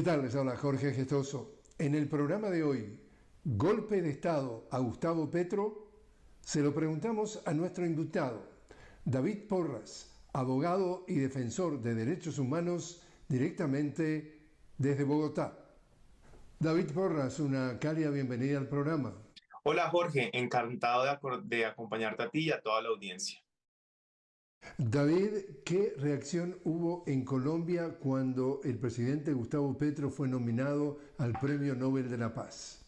¿Qué tal? Les habla Jorge Gestoso. En el programa de hoy, ¿golpe de Estado a Gustavo Petro? Se lo preguntamos a nuestro invitado, David Porras, abogado y defensor de derechos humanos directamente desde Bogotá. David Porras, una cálida bienvenida al programa. Hola Jorge, encantado de acompañarte a ti y a toda la audiencia. David, ¿qué reacción hubo en Colombia cuando el presidente Gustavo Petro fue nominado al Premio Nobel de la Paz?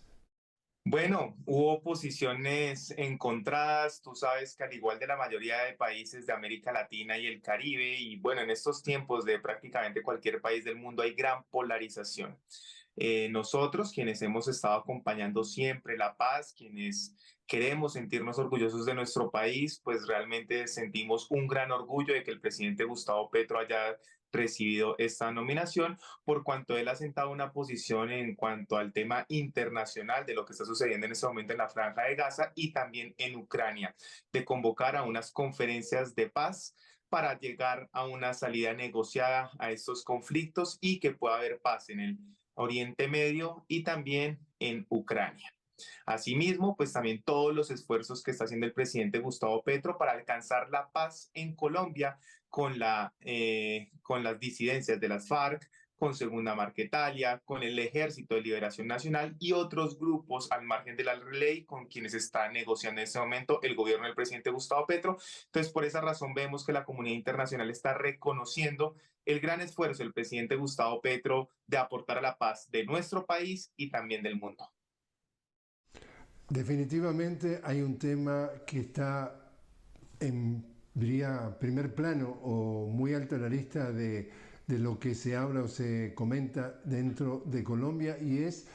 Bueno, hubo posiciones encontradas, tú sabes que al igual de la mayoría de países de América Latina y el Caribe, y bueno, en estos tiempos de prácticamente cualquier país del mundo hay gran polarización. Nosotros, quienes hemos estado acompañando siempre la paz, quienes queremos sentirnos orgullosos de nuestro país, pues realmente sentimos un gran orgullo de que el presidente Gustavo Petro haya recibido esta nominación, por cuanto él ha sentado una posición en cuanto al tema internacional de lo que está sucediendo en este momento en la Franja de Gaza y también en Ucrania, de convocar a unas conferencias de paz para llegar a una salida negociada a estos conflictos y que pueda haber paz en el Oriente Medio y también en Ucrania. Asimismo, pues también todos los esfuerzos que está haciendo el presidente Gustavo Petro para alcanzar la paz en Colombia con las disidencias de las FARC, con Segunda Marquetalia, con el Ejército de Liberación Nacional y otros grupos al margen de la ley con quienes está negociando en este momento el gobierno del presidente Gustavo Petro. Entonces, por esa razón vemos que la comunidad internacional está reconociendo el gran esfuerzo del presidente Gustavo Petro de aportar a la paz de nuestro país y también del mundo. Definitivamente hay un tema que está en, diría, primer plano o muy alto en la lista de lo que se habla o se comenta dentro de Colombia, y es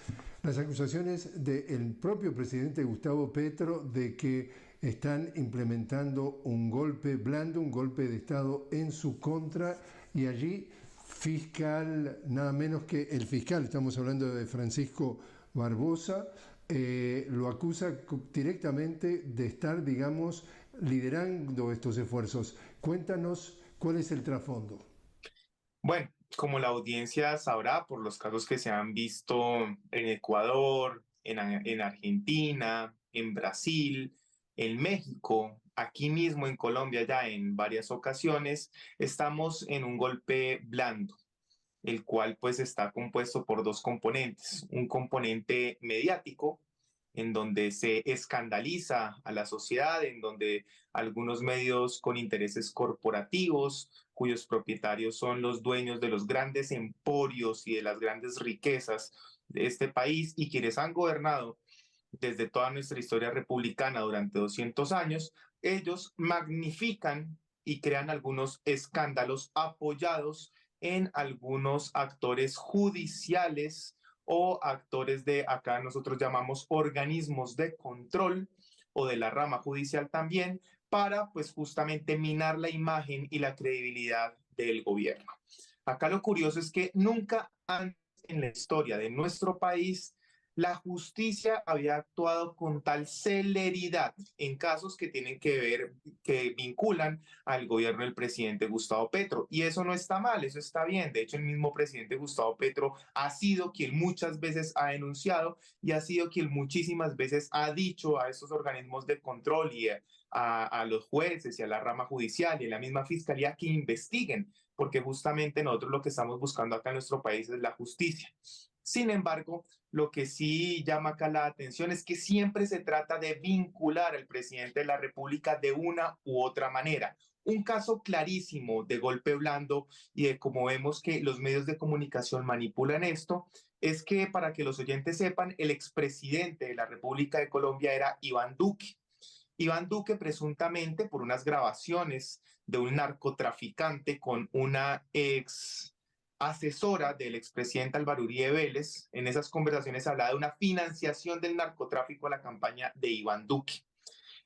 las acusaciones del propio presidente Gustavo Petro de que están implementando un golpe blando, un golpe de Estado en su contra, y allí fiscal, nada menos que el fiscal, estamos hablando de Francisco Barbosa, lo acusa directamente de estar, digamos, liderando estos esfuerzos. Cuéntanos cuál es el trasfondo. Bueno, como la audiencia sabrá por los casos que se han visto en Ecuador, en Argentina, en Brasil, en México, aquí mismo en Colombia ya en varias ocasiones, estamos en un golpe blando, el cual pues está compuesto por dos componentes. Un componente mediático, en donde se escandaliza a la sociedad, en donde algunos medios con intereses corporativos, cuyos propietarios son los dueños de los grandes emporios y de las grandes riquezas de este país y quienes han gobernado desde toda nuestra historia republicana durante 200 años, ellos magnifican y crean algunos escándalos apoyados en algunos actores judiciales o actores de, acá nosotros llamamos organismos de control o de la rama judicial también, para pues justamente minar la imagen y la credibilidad del gobierno. Acá lo curioso es que nunca antes en la historia de nuestro país la justicia había actuado con tal celeridad en casos que tienen que ver, que vinculan al gobierno del presidente Gustavo Petro. Y eso no está mal, eso está bien. De hecho, el mismo presidente Gustavo Petro ha sido quien muchas veces ha denunciado y ha sido quien muchísimas veces ha dicho a estos organismos de control y a los jueces y a la rama judicial y a la misma fiscalía que investiguen, porque justamente nosotros lo que estamos buscando acá en nuestro país es la justicia. Sin embargo, lo que sí llama acá la atención es que siempre se trata de vincular al presidente de la República de una u otra manera. Un caso clarísimo de golpe blando y de cómo vemos que los medios de comunicación manipulan esto es que, para que los oyentes sepan, el expresidente de la República de Colombia era Iván Duque. Iván Duque, presuntamente por unas grabaciones de un narcotraficante con una ex asesora del expresidente Álvaro Uribe Vélez, en esas conversaciones hablaba de una financiación del narcotráfico a la campaña de Iván Duque.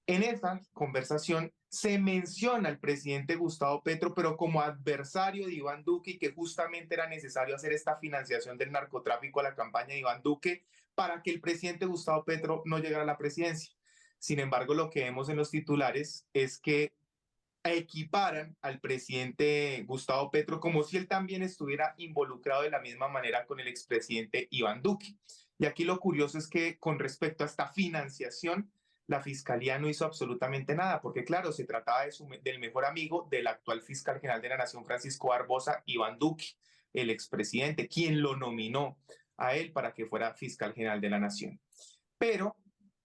En esa conversación se menciona al presidente Gustavo Petro, pero como adversario de Iván Duque, y que justamente era necesario hacer esta financiación del narcotráfico a la campaña de Iván Duque para que el presidente Gustavo Petro no llegara a la presidencia. Sin embargo, lo que vemos en los titulares es que equiparan al presidente Gustavo Petro como si él también estuviera involucrado de la misma manera con el expresidente Iván Duque. Y aquí lo curioso es que con respecto a esta financiación, la fiscalía no hizo absolutamente nada, porque claro, se trataba del mejor amigo del actual fiscal general de la Nación, Francisco Barbosa, Iván Duque, el expresidente, quien lo nominó a él para que fuera fiscal general de la Nación. Pero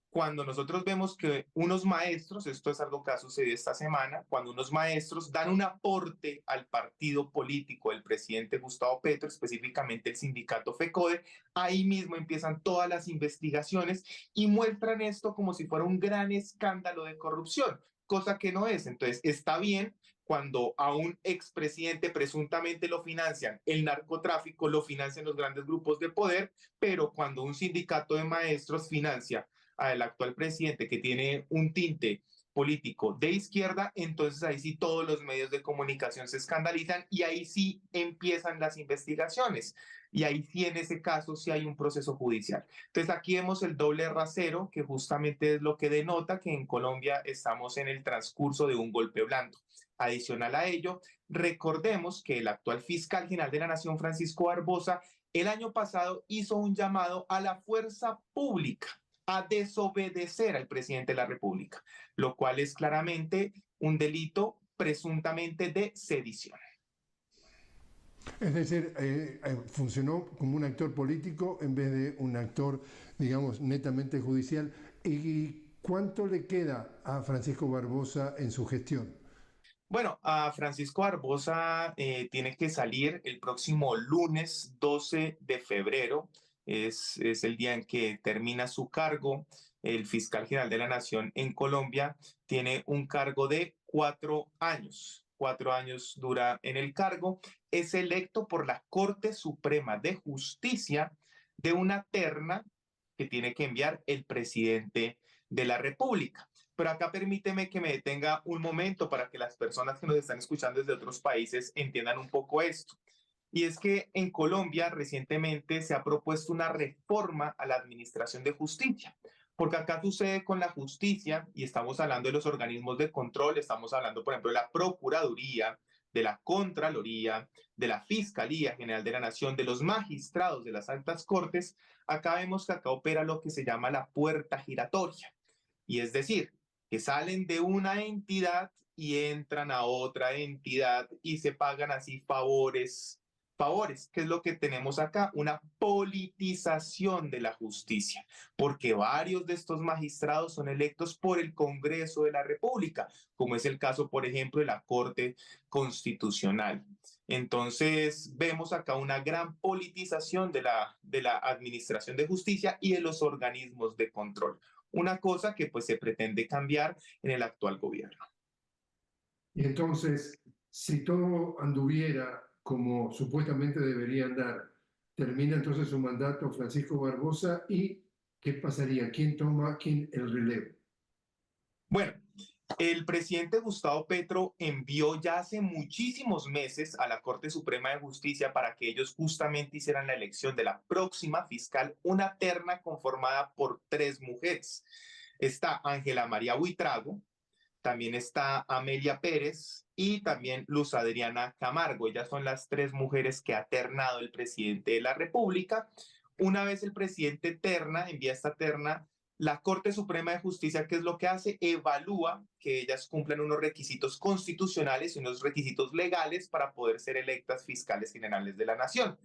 cuando nosotros vemos que unos maestros, esto es algo que ha sucedido esta semana, cuando unos maestros dan un aporte al partido político del presidente Gustavo Petro, específicamente el sindicato FECODE, ahí mismo empiezan todas las investigaciones y muestran esto como si fuera un gran escándalo de corrupción, cosa que no es. Entonces, está bien cuando a un expresidente presuntamente lo financian el narcotráfico, lo financian los grandes grupos de poder, pero cuando un sindicato de maestros financia al actual presidente que tiene un tinte político de izquierda, entonces ahí sí todos los medios de comunicación se escandalizan y ahí sí empiezan las investigaciones. Y ahí sí en ese caso sí hay un proceso judicial. Entonces aquí vemos el doble rasero, que justamente es lo que denota que en Colombia estamos en el transcurso de un golpe blando. Adicional a ello, recordemos que el actual fiscal general de la Nación, Francisco Barbosa, el año pasado hizo un llamado a la fuerza pública a desobedecer al presidente de la República, lo cual es claramente un delito presuntamente de sedición. Es decir, funcionó como un actor político en vez de un actor, digamos, netamente judicial. ¿Y cuánto le queda a Francisco Barbosa en su gestión? Bueno, a Francisco Barbosa tiene que salir el próximo lunes 12 de febrero. Es el día en que termina su cargo. El fiscal general de la Nación en Colombia tiene un cargo de 4 años. 4 años dura en el cargo. Es electo por la Corte Suprema de Justicia de una terna que tiene que enviar el presidente de la República. Pero acá permíteme que me detenga un momento para que las personas que nos están escuchando desde otros países entiendan un poco esto. Y es que en Colombia recientemente se ha propuesto una reforma a la administración de justicia, porque acá sucede con la justicia, y estamos hablando de los organismos de control, estamos hablando, por ejemplo, de la Procuraduría, de la Contraloría, de la Fiscalía General de la Nación, de los magistrados de las altas cortes. Acá vemos que acá opera lo que se llama la puerta giratoria, y es decir, que salen de una entidad y entran a otra entidad y se pagan así favores, que es lo que tenemos acá, una politización de la justicia, porque varios de estos magistrados son electos por el Congreso de la República, como es el caso, por ejemplo, de la Corte Constitucional. Entonces, vemos acá una gran politización de la administración de justicia y de los organismos de control. Una cosa que pues se pretende cambiar en el actual gobierno. Y entonces, si todo anduviera como supuestamente debería andar, termina entonces su mandato Francisco Barbosa y ¿qué pasaría? ¿Quién toma el relevo? Bueno, el presidente Gustavo Petro envió ya hace muchísimos meses a la Corte Suprema de Justicia para que ellos justamente hicieran la elección de la próxima fiscal, una terna conformada por 3 mujeres. Está Ángela María Buitrago, también está Amelia Pérez y también Luz Adriana Camargo. Ellas son las 3 mujeres que ha ternado el presidente de la República. Una vez el presidente envía esta terna, la Corte Suprema de Justicia, ¿qué es lo que hace? Evalúa que ellas cumplen unos requisitos constitucionales y unos requisitos legales para poder ser electas fiscales generales de la Nación.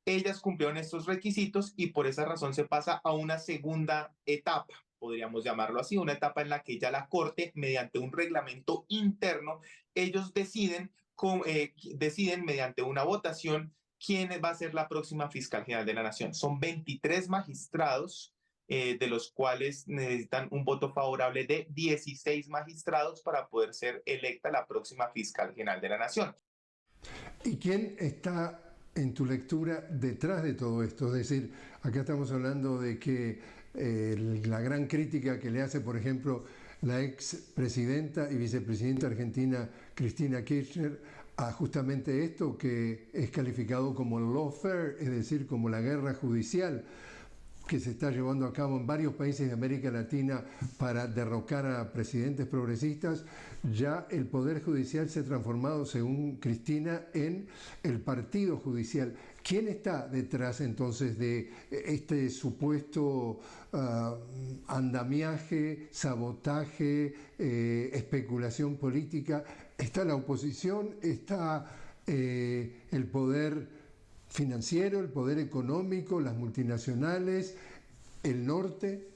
Ellas cumplieron estos requisitos y por esa razón se pasa a una segunda etapa, podríamos llamarlo así, una etapa en la que ya la Corte, mediante un reglamento interno, ellos deciden mediante una votación quién va a ser la próxima fiscal general de la Nación. Son 23 magistrados, de los cuales necesitan un voto favorable de 16 magistrados para poder ser electa la próxima fiscal general de la Nación. ¿Y quién está en tu lectura detrás de todo esto? Es decir, acá estamos hablando de que la gran crítica que le hace, por ejemplo, la ex presidenta y vicepresidenta argentina Cristina Kirchner a justamente esto que es calificado como lawfare, es decir, como la guerra judicial. que se está llevando a cabo en varios países de América Latina para derrocar a presidentes progresistas, ya el Poder Judicial se ha transformado, según Cristina, en el partido judicial. ¿Quién está detrás entonces de este supuesto andamiaje, sabotaje, especulación política? ¿Está la oposición? ¿Está el poder financiero, el poder económico, las multinacionales, el norte?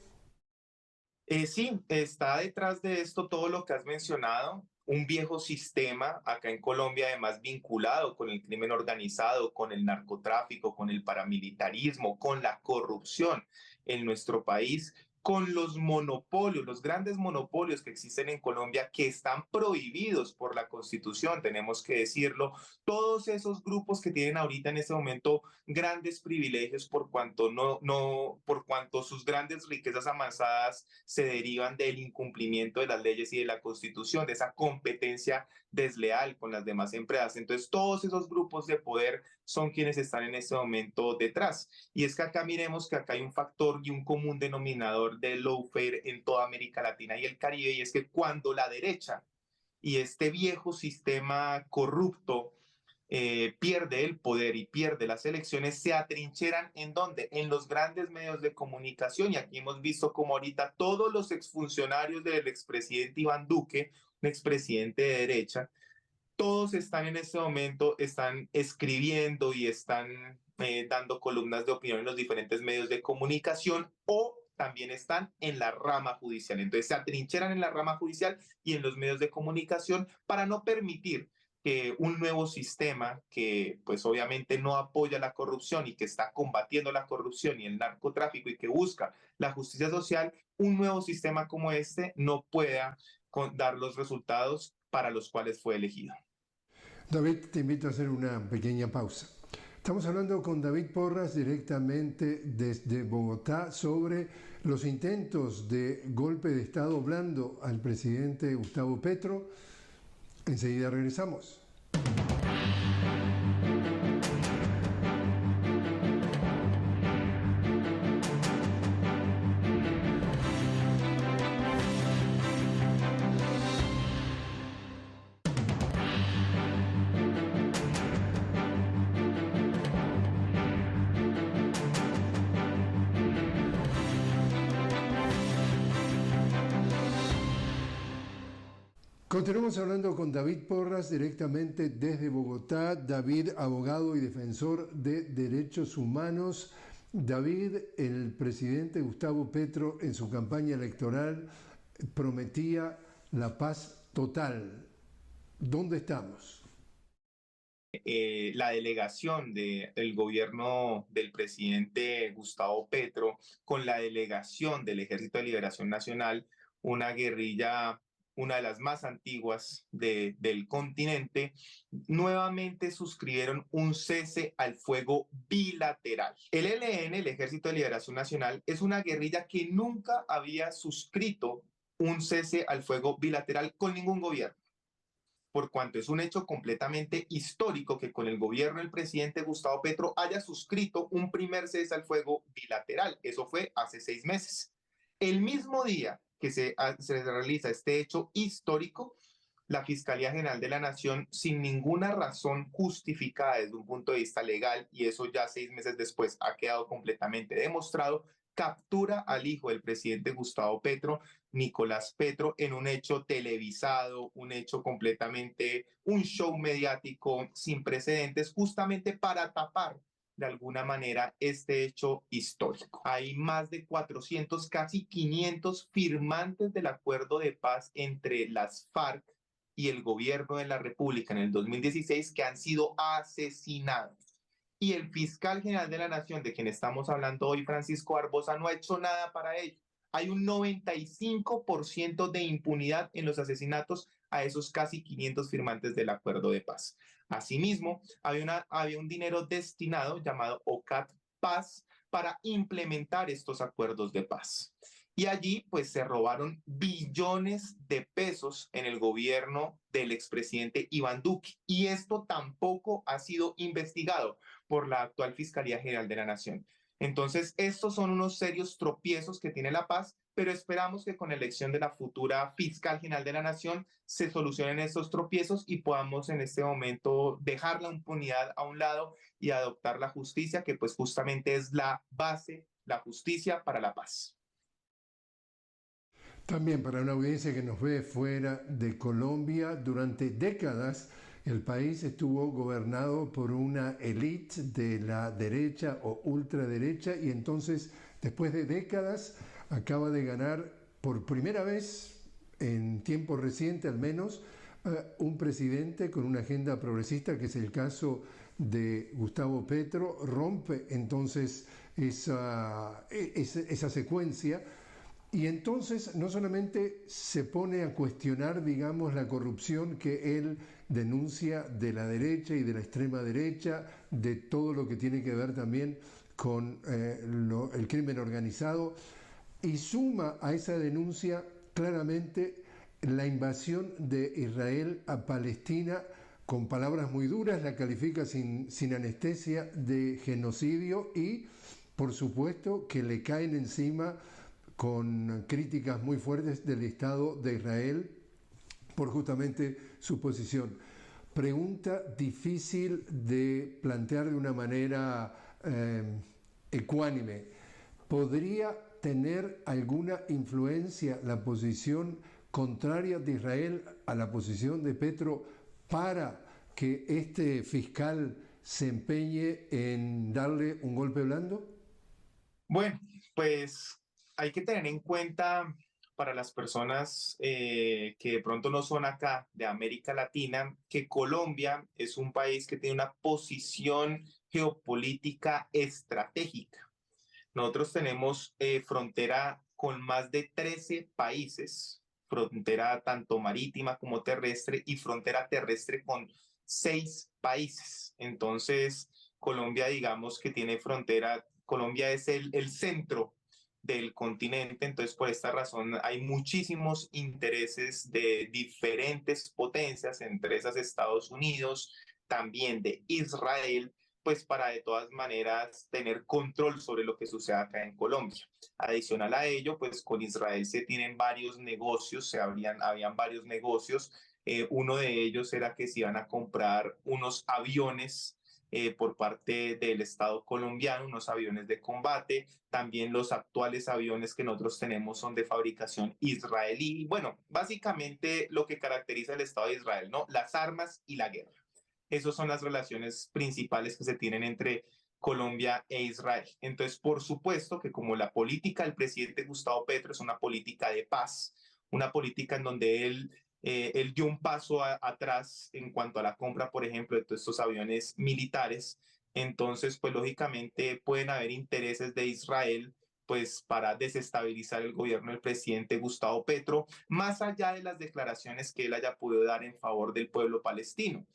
Sí, está detrás de esto todo lo que has mencionado, un viejo sistema acá en Colombia, además vinculado con el crimen organizado, con el narcotráfico, con el paramilitarismo, con la corrupción en nuestro país, con los monopolios, los grandes monopolios que existen en Colombia que están prohibidos por la Constitución, tenemos que decirlo, todos esos grupos que tienen ahorita en este momento grandes privilegios por cuanto sus grandes riquezas amasadas se derivan del incumplimiento de las leyes y de la Constitución, de esa competencia desleal con las demás empresas. Entonces, todos esos grupos de poder son quienes están en este momento detrás. Y es que acá miremos que acá hay un factor y un común denominador de lawfare en toda América Latina y el Caribe, y es que cuando la derecha y este viejo sistema corrupto pierde el poder y pierde las elecciones, se atrincheran en dónde? En los grandes medios de comunicación. Y aquí hemos visto como ahorita todos los exfuncionarios del expresidente Iván Duque, un expresidente de derecha, todos están en este momento, están escribiendo y están dando columnas de opinión en los diferentes medios de comunicación o también están en la rama judicial. Entonces se atrincheran en la rama judicial y en los medios de comunicación para no permitir que un nuevo sistema que pues obviamente no apoya la corrupción y que está combatiendo la corrupción y el narcotráfico y que busca la justicia social, un nuevo sistema como este no pueda dar los resultados para los cuales fue elegido. David, te invito a hacer una pequeña pausa. Estamos hablando con David Porras directamente desde Bogotá sobre los intentos de golpe de Estado blando al presidente Gustavo Petro. Enseguida regresamos. Continuamos hablando con David Porras directamente desde Bogotá. David, abogado y defensor de derechos humanos. David, el presidente Gustavo Petro en su campaña electoral prometía la paz total. ¿Dónde estamos? La delegación del gobierno del presidente Gustavo Petro con la delegación del Ejército de Liberación Nacional, una guerrilla, una de las más antiguas del continente, nuevamente suscribieron un cese al fuego bilateral. El ELN, el Ejército de Liberación Nacional, es una guerrilla que nunca había suscrito un cese al fuego bilateral con ningún gobierno, por cuanto es un hecho completamente histórico que con el gobierno del presidente Gustavo Petro haya suscrito un primer cese al fuego bilateral. Eso fue hace 6 meses. El mismo día que se realiza este hecho histórico, la Fiscalía General de la Nación, sin ninguna razón justificada desde un punto de vista legal, y eso ya 6 meses después ha quedado completamente demostrado, captura al hijo del presidente Gustavo Petro, Nicolás Petro, en un hecho televisado, un hecho completamente, un show mediático sin precedentes, justamente para tapar de alguna manera este hecho histórico. Hay más de 400, casi 500 firmantes del acuerdo de paz entre las FARC y el gobierno de la República en el 2016 que han sido asesinados. Y el fiscal general de la Nación, de quien estamos hablando hoy, Francisco Barbosa, no ha hecho nada para ello. Hay un 95% de impunidad en los asesinatos a esos casi 500 firmantes del acuerdo de paz. Asimismo, había un dinero destinado llamado OCAT Paz para implementar estos acuerdos de paz. Y allí pues se robaron billones de pesos en el gobierno del expresidente Iván Duque. Y esto tampoco ha sido investigado por la actual Fiscalía General de la Nación. Entonces, estos son unos serios tropiezos que tiene la paz, pero esperamos que con la elección de la futura fiscal general de la nación se solucionen estos tropiezos y podamos en este momento dejar la impunidad a un lado y adoptar la justicia, que pues justamente es la base, la justicia para la paz. También para una audiencia que nos ve fuera de Colombia, durante décadas el país estuvo gobernado por una élite de la derecha o ultraderecha y entonces, después de décadas, acaba de ganar por primera vez, en tiempo reciente al menos, un presidente con una agenda progresista, que es el caso de Gustavo Petro. Rompe entonces esa secuencia. Y entonces no solamente se pone a cuestionar, digamos, la corrupción que él denuncia de la derecha y de la extrema derecha, de todo lo que tiene que ver también con el crimen organizado, y suma a esa denuncia claramente la invasión de Israel a Palestina, con palabras muy duras, la califica sin anestesia de genocidio y, por supuesto, que le caen encima con críticas muy fuertes del Estado de Israel por justamente su posición. Pregunta difícil de plantear de una manera ecuánime. ¿Podría tener alguna influencia la posición contraria de Israel a la posición de Petro para que este fiscal se empeñe en darle un golpe blando? Bueno, pues hay que tener en cuenta para las personas que de pronto no son acá de América Latina, que Colombia es un país que tiene una posición geopolítica estratégica. Nosotros tenemos frontera con más de 13 países, frontera tanto marítima como terrestre y frontera terrestre con 6 países. Entonces, Colombia, digamos que tiene frontera, Colombia es el centro del continente, entonces por esta razón hay muchísimos intereses de diferentes potencias, entre esas Estados Unidos, también de Israel, pues para de todas maneras tener control sobre lo que sucede acá en Colombia. Adicional a ello, pues con Israel se tienen varios negocios, habían varios negocios. Uno de ellos era que se iban a comprar unos aviones por parte del Estado colombiano, unos aviones de combate. También los actuales aviones que nosotros tenemos son de fabricación israelí. Bueno, básicamente lo que caracteriza el Estado de Israel, ¿no? Las armas y la guerra. Esas son las relaciones principales que se tienen entre Colombia e Israel. Entonces, por supuesto que como la política del presidente Gustavo Petro es una política de paz, una política en donde él dio un paso atrás en cuanto a la compra, por ejemplo, de todos estos aviones militares, entonces, pues lógicamente pueden haber intereses de Israel pues para desestabilizar el gobierno del presidente Gustavo Petro, más allá de las declaraciones que él haya podido dar en favor del pueblo palestino,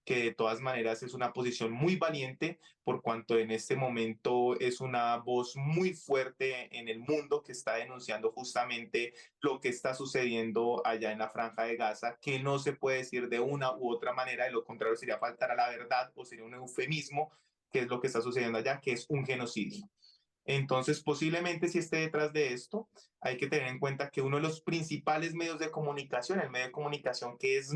que de todas maneras es una posición muy valiente por cuanto en este momento es una voz muy fuerte en el mundo que está denunciando justamente lo que está sucediendo allá en la Franja de Gaza, que no se puede decir de una u otra manera, de lo contrario sería faltar a la verdad o sería un eufemismo, que es lo que está sucediendo allá, que es un genocidio. Entonces, posiblemente si esté detrás de esto, hay que tener en cuenta que uno de los principales medios de comunicación, el medio de comunicación que es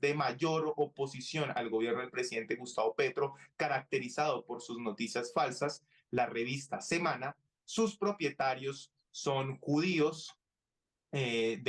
de mayor oposición al gobierno del presidente Gustavo Petro, caracterizado por sus noticias falsas, la revista Semana, sus propietarios son judíos de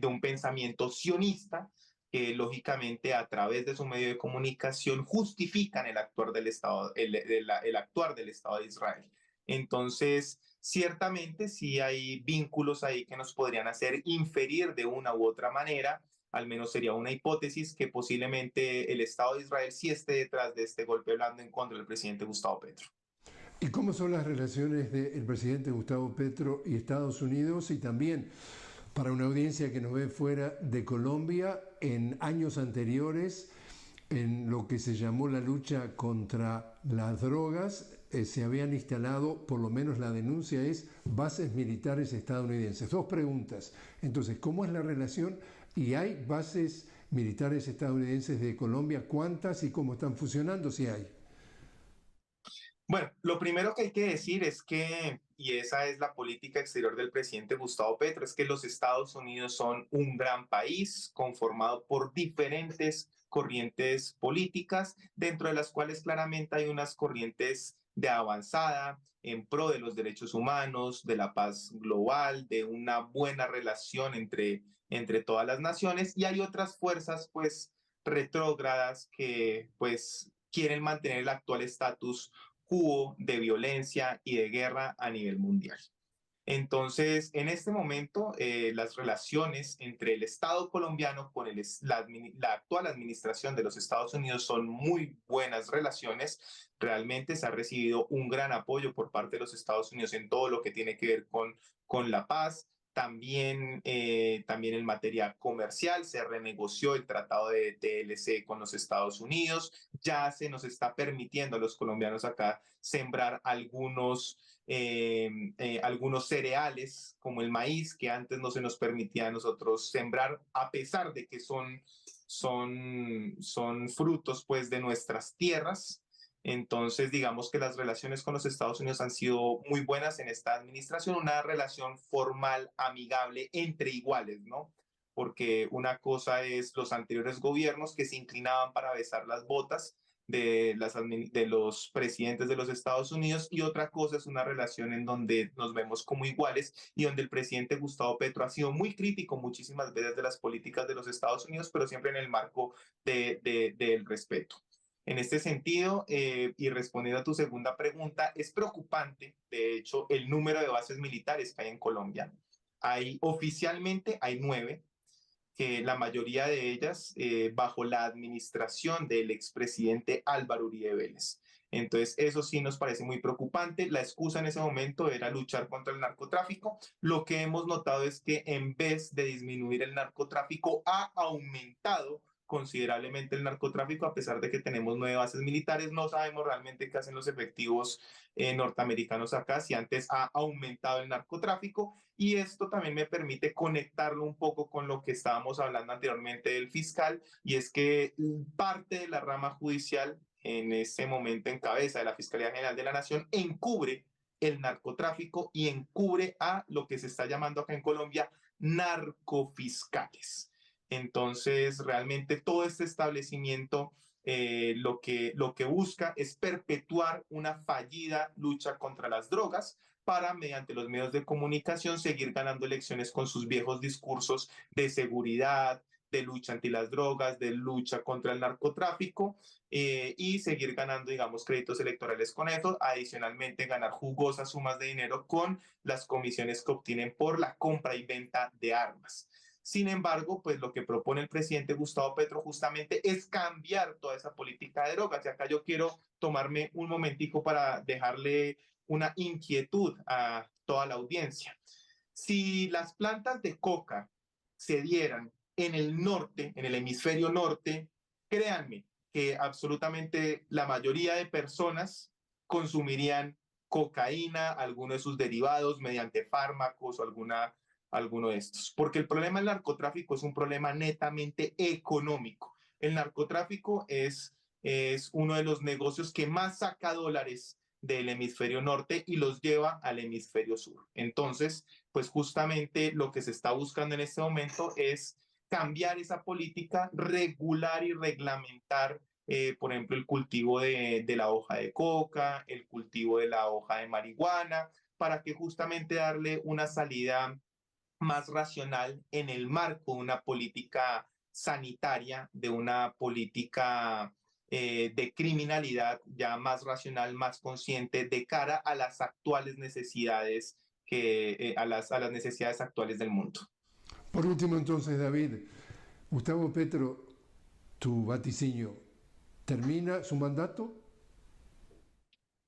un pensamiento sionista que lógicamente a través de su medio de comunicación justifican el actuar del Estado, el actuar del Estado de Israel. Entonces, ciertamente sí hay vínculos ahí que nos podrían hacer inferir de una u otra manera, al menos sería una hipótesis, que posiblemente el Estado de Israel sí esté detrás de este golpe blando en contra del presidente Gustavo Petro. ¿Y cómo son las relaciones del presidente Gustavo Petro y Estados Unidos? Y también, para una audiencia que nos ve fuera de Colombia, en años anteriores, en lo que se llamó la lucha contra las drogas, se habían instalado, por lo menos la denuncia es, bases militares estadounidenses. Dos preguntas. Entonces, ¿cómo es la relación? ¿Y hay bases militares estadounidenses de Colombia? ¿Cuántas y cómo están funcionando? Si hay. Bueno, lo primero que hay que decir es que, y esa es la política exterior del presidente Gustavo Petro, es que los Estados Unidos son un gran país conformado por diferentes corrientes políticas, dentro de las cuales claramente hay unas corrientes de avanzada en pro de los derechos humanos, de la paz global, de una buena relación entre todas las naciones, y hay otras fuerzas pues retrógradas que pues quieren mantener el actual estatus quo de violencia y de guerra a nivel mundial. Entonces, en este momento, las relaciones entre el Estado colombiano con la actual administración de los Estados Unidos son muy buenas relaciones. Realmente se ha recibido un gran apoyo por parte de los Estados Unidos en todo lo que tiene que ver con la paz. También en materia comercial se renegoció el tratado de TLC con los Estados Unidos. Ya se nos está permitiendo a los colombianos acá sembrar algunos cereales como el maíz que antes no se nos permitía a nosotros sembrar, a pesar de que son frutos pues de nuestras tierras. Entonces, digamos que las relaciones con los Estados Unidos han sido muy buenas en esta administración, una relación formal, amigable, entre iguales, ¿no? Porque una cosa es los anteriores gobiernos que se inclinaban para besar las botas de los presidentes de los Estados Unidos, y otra cosa es una relación en donde nos vemos como iguales y donde el presidente Gustavo Petro ha sido muy crítico muchísimas veces de las políticas de los Estados Unidos, pero siempre en el marco del respeto. En este sentido, y respondiendo a tu segunda pregunta, es preocupante, de hecho, el número de bases militares que hay en Colombia. Oficialmente hay 9, que la mayoría de ellas bajo la administración del expresidente Álvaro Uribe Vélez. Entonces, eso sí nos parece muy preocupante. La excusa en ese momento era luchar contra el narcotráfico. Lo que hemos notado es que en vez de disminuir el narcotráfico, ha aumentado considerablemente el narcotráfico, a pesar de que tenemos 9 bases militares. No sabemos realmente qué hacen los efectivos norteamericanos acá, si antes ha aumentado el narcotráfico, y esto también me permite conectarlo un poco con lo que estábamos hablando anteriormente del fiscal, y es que parte de la rama judicial en este momento en cabeza de la Fiscalía General de la Nación encubre el narcotráfico y encubre a lo que se está llamando acá en Colombia narcofiscales. Entonces, realmente todo este establecimiento lo que busca es perpetuar una fallida lucha contra las drogas para, mediante los medios de comunicación, seguir ganando elecciones con sus viejos discursos de seguridad, de lucha anti las drogas, de lucha contra el narcotráfico, y seguir ganando, digamos, créditos electorales con eso. Adicionalmente, ganar jugosas sumas de dinero con las comisiones que obtienen por la compra y venta de armas. Sin embargo, pues lo que propone el presidente Gustavo Petro justamente es cambiar toda esa política de drogas. Y acá yo quiero tomarme un momentico para dejarle una inquietud a toda la audiencia. Si las plantas de coca se dieran en el norte, en el hemisferio norte, créanme que absolutamente la mayoría de personas consumirían cocaína, alguno de sus derivados, mediante fármacos o alguno de estos. Porque el problema del narcotráfico es un problema netamente económico. El narcotráfico es uno de los negocios que más saca dólares del hemisferio norte y los lleva al hemisferio sur. Entonces, pues justamente lo que se está buscando en este momento es cambiar esa política, regular y reglamentar, por ejemplo, el cultivo de la hoja de coca, el cultivo de la hoja de marihuana, para que justamente darle una salida más racional en el marco de una política sanitaria, de una política de criminalidad ya más racional, más consciente de cara a las actuales necesidades a las necesidades actuales del mundo. Por último, entonces, David, Gustavo Petro, tu vaticinio, ¿termina su mandato?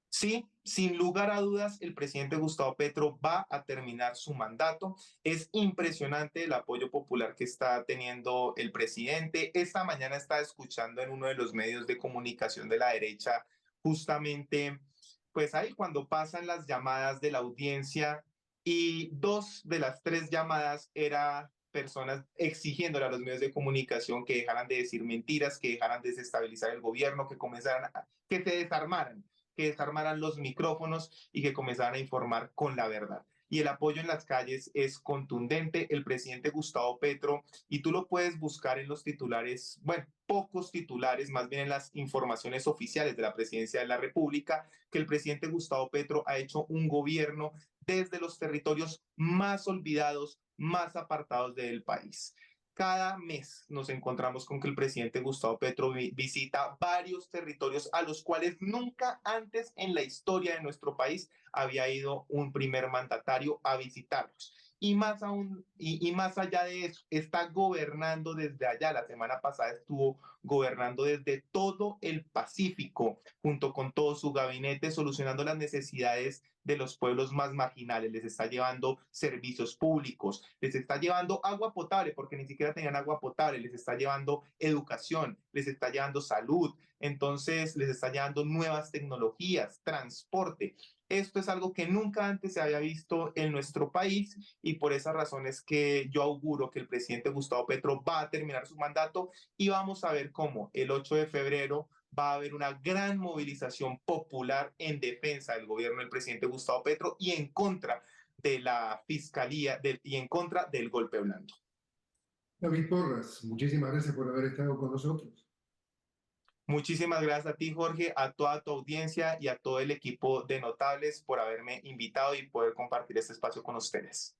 Sí, sin lugar a dudas, el presidente Gustavo Petro va a terminar su mandato. Es impresionante el apoyo popular que está teniendo el presidente. Esta mañana estaba escuchando en uno de los medios de comunicación de la derecha, justamente, pues ahí cuando pasan las llamadas de la audiencia, y 2 de las 3 llamadas era personas exigiéndole a los medios de comunicación que dejaran de decir mentiras, que dejaran de desestabilizar el gobierno, que comenzaran que se desarmaran. que desarmaran los micrófonos y que comenzaran a informar con la verdad. Y el apoyo en las calles es contundente. El presidente Gustavo Petro, y tú lo puedes buscar en los titulares, bueno, pocos titulares, más bien en las informaciones oficiales de la presidencia de la República, que el presidente Gustavo Petro ha hecho un gobierno desde los territorios más olvidados, más apartados del país. Cada mes nos encontramos con que el presidente Gustavo Petro visita varios territorios a los cuales nunca antes en la historia de nuestro país había ido un primer mandatario a visitarlos. Y más aún, y más allá de eso, está gobernando desde allá. La semana pasada estuvo gobernando desde todo el Pacífico, junto con todo su gabinete, solucionando las necesidades de los pueblos más marginales. Les está llevando servicios públicos, les está llevando agua potable, porque ni siquiera tenían agua potable, les está llevando educación, les está llevando salud, entonces les está llevando nuevas tecnologías, transporte. Esto es algo que nunca antes se había visto en nuestro país y por esa razón es que yo auguro que el presidente Gustavo Petro va a terminar su mandato y vamos a ver cómo el 8 de febrero va a haber una gran movilización popular en defensa del gobierno del presidente Gustavo Petro y en contra de la fiscalía y en contra del golpe blando. David Porras, muchísimas gracias por haber estado con nosotros. Muchísimas gracias a ti, Jorge, a toda tu audiencia y a todo el equipo de Notables por haberme invitado y poder compartir este espacio con ustedes.